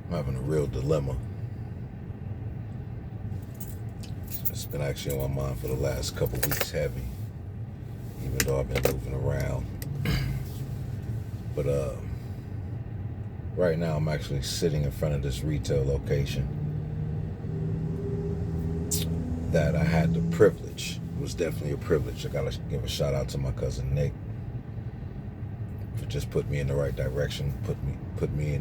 I'm having a real dilemma. It's been actually on my mind for the last couple weeks heavy, even though I've been moving around. But right now I'm actually sitting in front of this retail location that I had the privilege. It was definitely a privilege. I gotta give a shout out to my cousin Nick for just putting me in the right direction, put me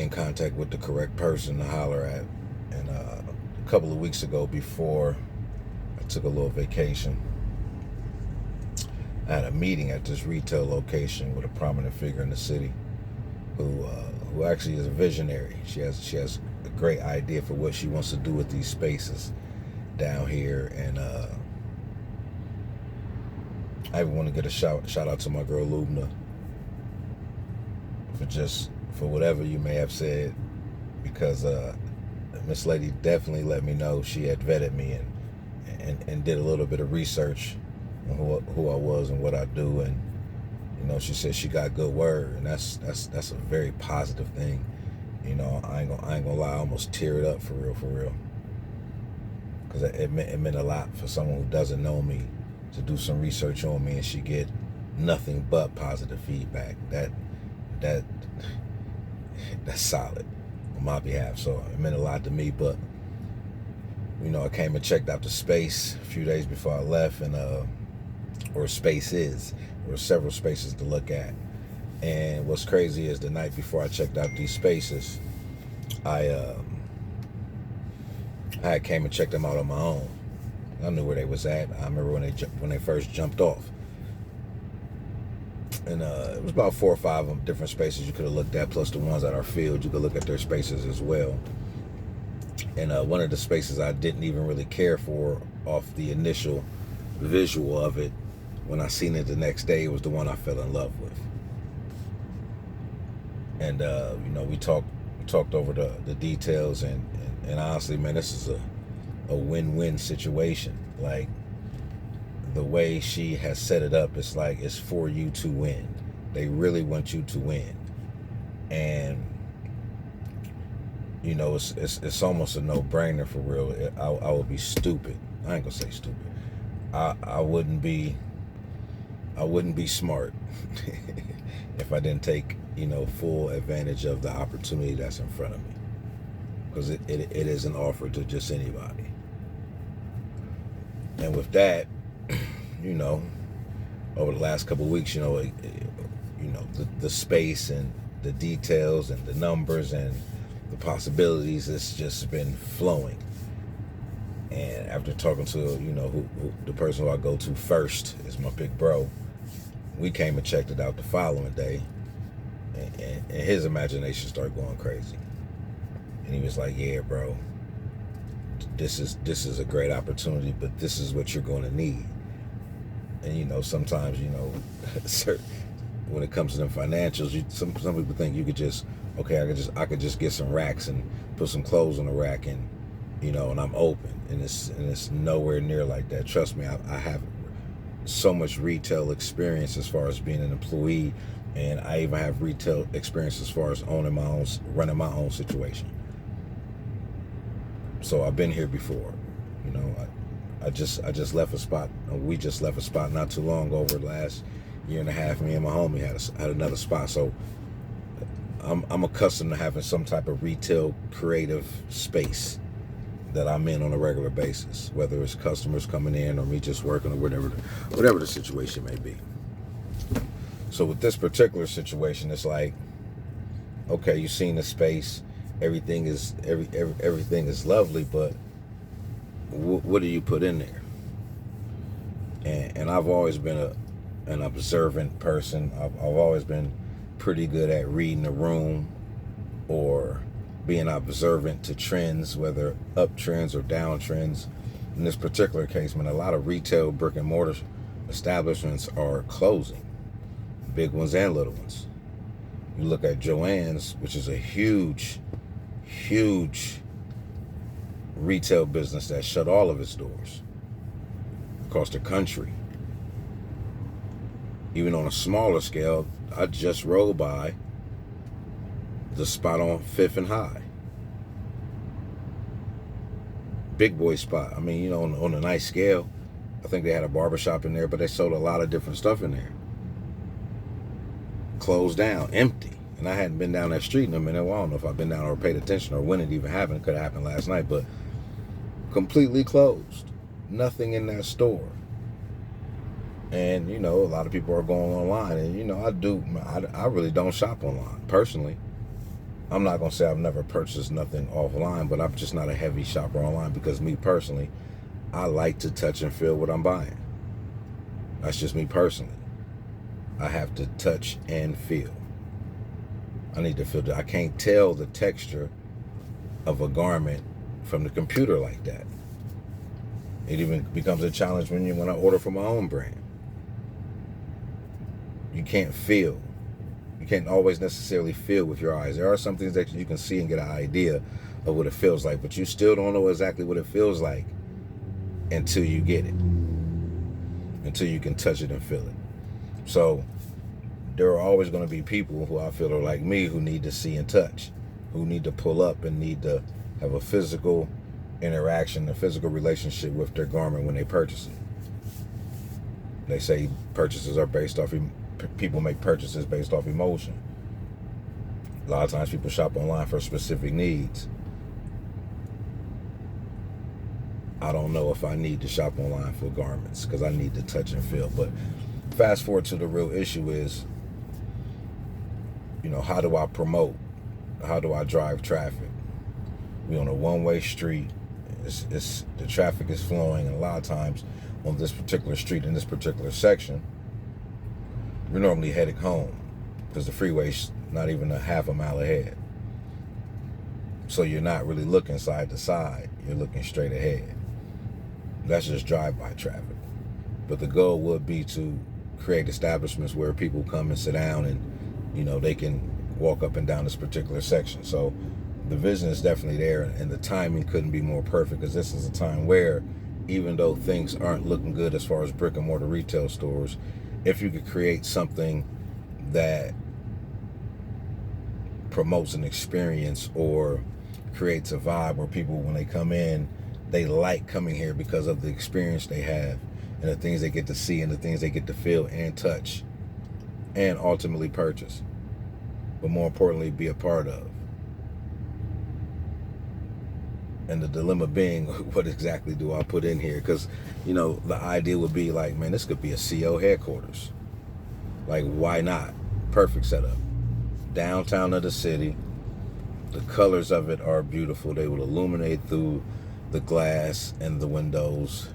in contact with the correct person to holler at. And a couple of weeks ago, before I took a little vacation, I had a meeting at this retail location with a prominent figure in the city who actually is a visionary. She has a great idea for what she wants to do with these spaces down here, and I even want to get a shout out to my girl Lubna for whatever you may have said, because Miss Lady definitely let me know she had vetted me and did a little bit of research on who I was and what I do, and she said she got good word, and that's a very positive thing. I ain't gonna lie, I almost teared up for real, because it meant a lot for someone who doesn't know me to do some research on me and she get nothing but positive feedback. That's solid on my behalf. So it meant a lot to me. But I came and checked out the space a few days before I left, and or space is. There were several spaces to look at. And what's crazy is the night before I checked out these spaces, I came and checked them out on my own. I knew where they was at. I remember when they first jumped off. And it was about 4 or 5 different spaces you could have looked at, plus the ones that are filled. You could look at their spaces as well. And one of the spaces I didn't even really care for off the initial visual of it, when I seen it the next day, it was the one I fell in love with. And we talked over the details, and honestly, man, this is a win-win situation. Like, the way she has set it up, it's like it's for you to win. They really want you to win. And it's almost a no-brainer for real. I would be stupid. I ain't gonna say stupid. I wouldn't be smart if I didn't take full advantage of the opportunity that's in front of me, because it isn't offered to just anybody. And with that, over the last couple of weeks, the space and the details and the numbers and the possibilities, it's just been flowing. And after talking to who the person who I go to first is my big bro, we came and checked it out the following day, and his imagination started going crazy. And he was like, "Yeah, bro, this is a great opportunity, but this is what you're going to need." And sometimes when it comes to them financials, some people think you could just, okay, I could just get some racks and put some clothes on the rack, and and I'm open. And it's nowhere near like that. Trust me, I have so much retail experience as far as being an employee, and I even have retail experience as far as running my own situation. So I've been here before. I just left a spot. We just left a spot not too long over the last year and a half. Me and my homie had another spot. So I'm accustomed to having some type of retail creative space that I'm in on a regular basis, whether it's customers coming in or me just working or whatever the situation may be. So with this particular situation, it's like, okay, you've seen the space, everything is lovely, but what do you put in there? And I've always been an observant person. I've always been pretty good at reading the room or being observant to trends, whether up trends or down trends. In this particular case, man, a lot of retail brick and mortar establishments are closing, big ones and little ones. You look at Joann's, which is a huge retail business that shut all of its doors across the country. Even on a smaller scale, I just rode by the spot on 5th and High. Big boy spot. I mean, on a nice scale. I think they had a barbershop in there, but they sold a lot of different stuff in there. Closed down, empty. And I hadn't been down that street in a minute. Well, I don't know if I've been down or paid attention or when it even happened. It could have happened last night, but completely closed. Nothing in that store. And, a lot of people are going online. And, I really don't shop online, personally. I'm not going to say I've never purchased nothing offline, but I'm just not a heavy shopper online because me personally, I like to touch and feel what I'm buying. That's just me personally. I have to touch and feel. I need to feel that. I can't tell the texture of a garment from the computer like that. It even becomes a challenge when I order from my own brand. You can't feel. You can't always necessarily feel with your eyes. There are some things that you can see and get an idea of what it feels like, but you still don't know exactly what it feels like until you get it, until you can touch it and feel it. So there are always going to be people who I feel are like me, who need to see and touch, who need to pull up and need to have a physical interaction, a physical relationship with their garment when they purchase it. They say purchases are based off, people make purchases based off emotion. A lot of times people shop online for specific needs. I don't know if I need to shop online for garments because I need to touch and feel. But fast forward to the real issue is, how do I promote? How do I drive traffic? We on a one-way street. The traffic is flowing, and a lot of times on this particular street, in this particular section, we're normally heading home because the freeway's not even a half a mile ahead. So you're not really looking side to side. You're looking straight ahead. That's just drive-by traffic. But the goal would be to create establishments where people come and sit down and, they can walk up and down this particular section. So the vision is definitely there, and the timing couldn't be more perfect because this is a time where, even though things aren't looking good as far as brick and mortar retail stores, if you could create something that promotes an experience or creates a vibe where people, when they come in, they like coming here because of the experience they have and the things they get to see and the things they get to feel and touch and ultimately purchase, but more importantly, be a part of. And the dilemma being, what exactly do I put in here? Because, the idea would be like, man, this could be a CO headquarters. Like, why not? Perfect setup. Downtown of the city. The colors of it are beautiful. They will illuminate through the glass and the windows.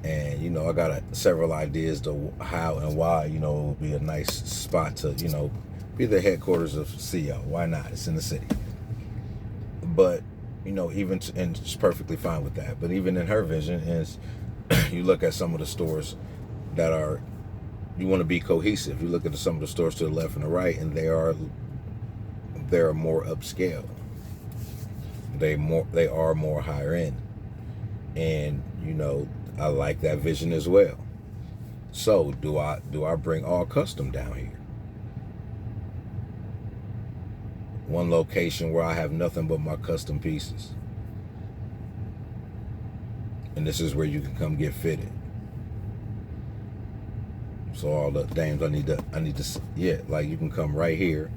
And, I got several ideas to how and why, it would be a nice spot to, be the headquarters of CO. Why not? It's in the city. But, and she's perfectly fine with that. But even in her vision is, you look at some of the stores that are, you want to be cohesive. You look at some of the stores to the left and the right, and they are more upscale. They are more higher end. And, I like that vision as well. So do I bring all custom down here? One location where I have nothing but my custom pieces. And this is where you can come get fitted. So all the dames I need to, like you can come right here,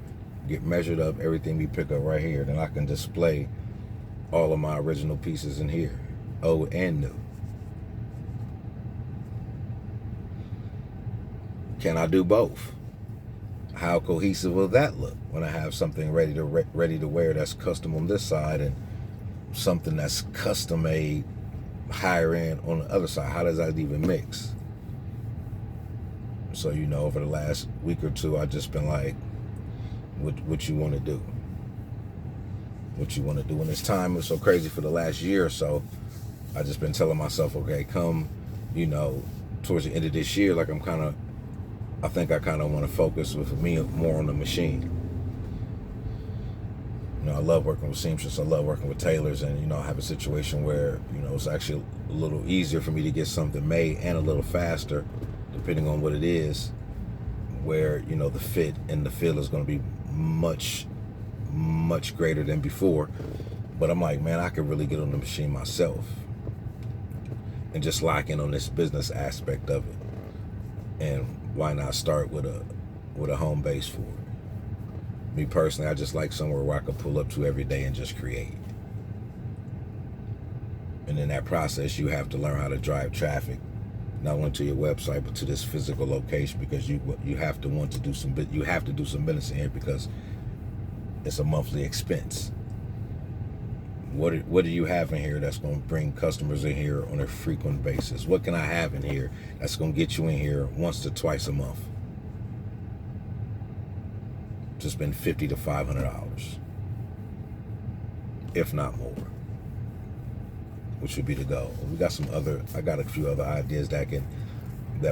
get measured up, everything we pick up right here. Then I can display all of my original pieces in here, old and new. Can I do both? How cohesive will that look when I have something ready to wear that's custom on this side and something that's custom made higher end on the other side? How does that even mix? So, over the last week or two, I've just been like, what you want to do? What you want to do? And this time was so crazy for the last year or so. I just been telling myself, okay, come, towards the end of this year, like I think I kind of want to focus with me more on the machine. I love working with seamstresses. I love working with tailors, and I have a situation where it's actually a little easier for me to get something made and a little faster, depending on what it is. Where the fit and the feel is going to be much much greater than before. But I'm like, man, I could really get on the machine myself and just lock in on this business aspect of it. And why not start with a home base for it? Me personally, I just like somewhere where I can pull up to every day and just create. And in that process, you have to learn how to drive traffic, not only to your website but to this physical location, because you have to want to do some business in here, because it's a monthly expense. What do you have in here that's going to bring customers in here on a frequent basis? What can I have in here that's going to get you in here once to twice a month? To spend $50 to $500, if not more, which would be the goal. I got a few other ideas that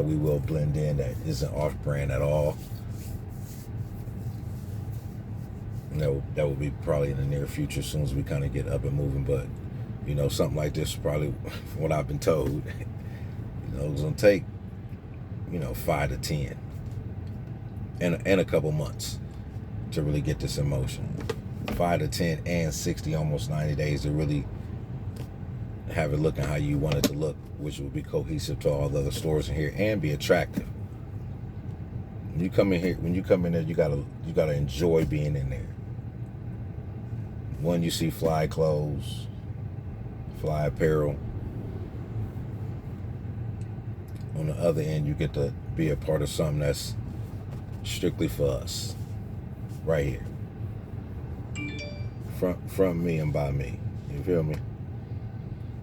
we will blend in that isn't off-brand at all. That will be probably in the near future, as soon as we kind of get up and moving. But something like this, probably from what I've been told, it's gonna take 5 to 10 and a couple months to really get this in motion. 5 to 10 and 60, almost 90 days to really have it looking how you want it to look, which will be cohesive to all the other stores in here and be attractive. When you come in there, you gotta enjoy being in there. One, you see fly clothes, fly apparel. On the other end, you get to be a part of something that's strictly for us, right here, from me and by me. You feel me?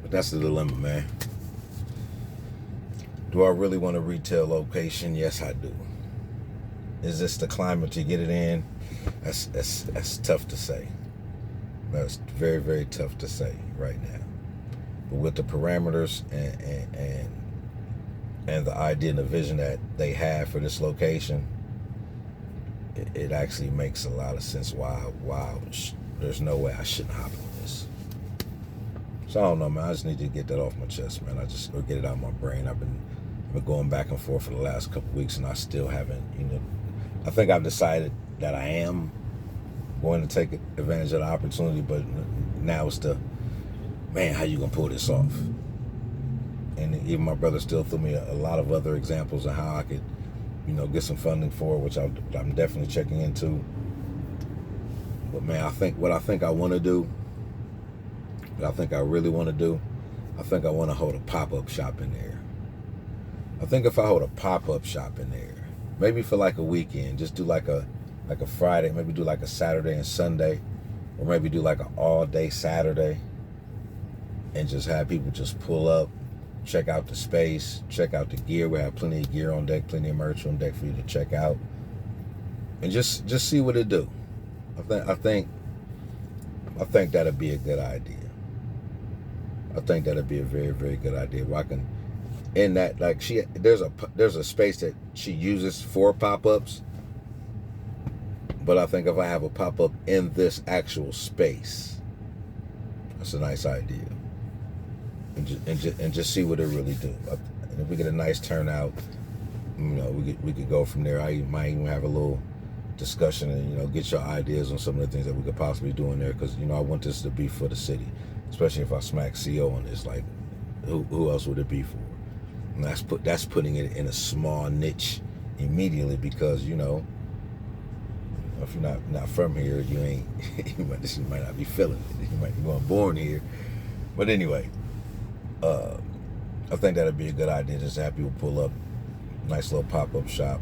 But that's the dilemma, man. Do I really want a retail location? Yes, I do. Is this the climate to get it in? That's tough to say. That's very, very tough to say right now. But with the parameters and the idea and the vision that they have for this location, it actually makes a lot of sense why there's no way I shouldn't hop on this. So I don't know, man. I just need to get that off my chest, man. Or get it out of my brain. I've been going back and forth for the last couple of weeks, and I still haven't, I think I've decided that I am going to take advantage of the opportunity, but now it's man, how you gonna pull this off? And even my brother still threw me a lot of other examples of how I could, get some funding for it, which I'm definitely checking into. But man, what I think I want to do, what I think I really want to do, I think I want to hold a pop-up shop in there. I think if I hold a pop-up shop in there, maybe for like a weekend, just do like a Friday, maybe do like a Saturday and Sunday, or maybe do like an all-day Saturday, and just have people just pull up, check out the space, check out the gear. We have plenty of gear on deck, plenty of merch on deck for you to check out, and just see what it do. I think that'd be a good idea. I think that'd be a very, very good idea. Where I can, in that, like there's a space that she uses for pop-ups, but I think if I have a pop-up in this actual space, that's a nice idea. And just see what it really do. And if we get a nice turnout, we could go from there. I might even have a little discussion and get your ideas on some of the things that we could possibly do in there, because I want this to be for the city, especially if I smack CO on this. Like, who else would it be for? And that's putting it in a small niche immediately, because if you're not from here, you ain't you might not be feeling it. You might be born here, but anyway. I think that'd be a good idea. Just have people pull up, nice little pop-up shop,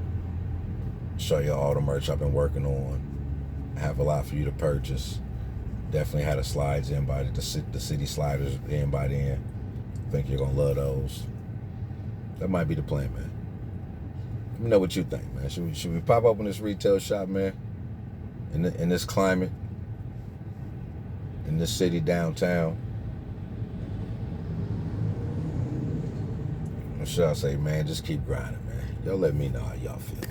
show you all the merch I've been working on, have a lot for you to purchase. Definitely had the slides in by the city sliders in by then. I think you're gonna love those. That might be the plan, man. Let me know what you think, man. Should we pop up in this retail shop, man? In this climate, in this city downtown? Or should I say, man, just keep grinding, man. Y'all let me know how y'all feel.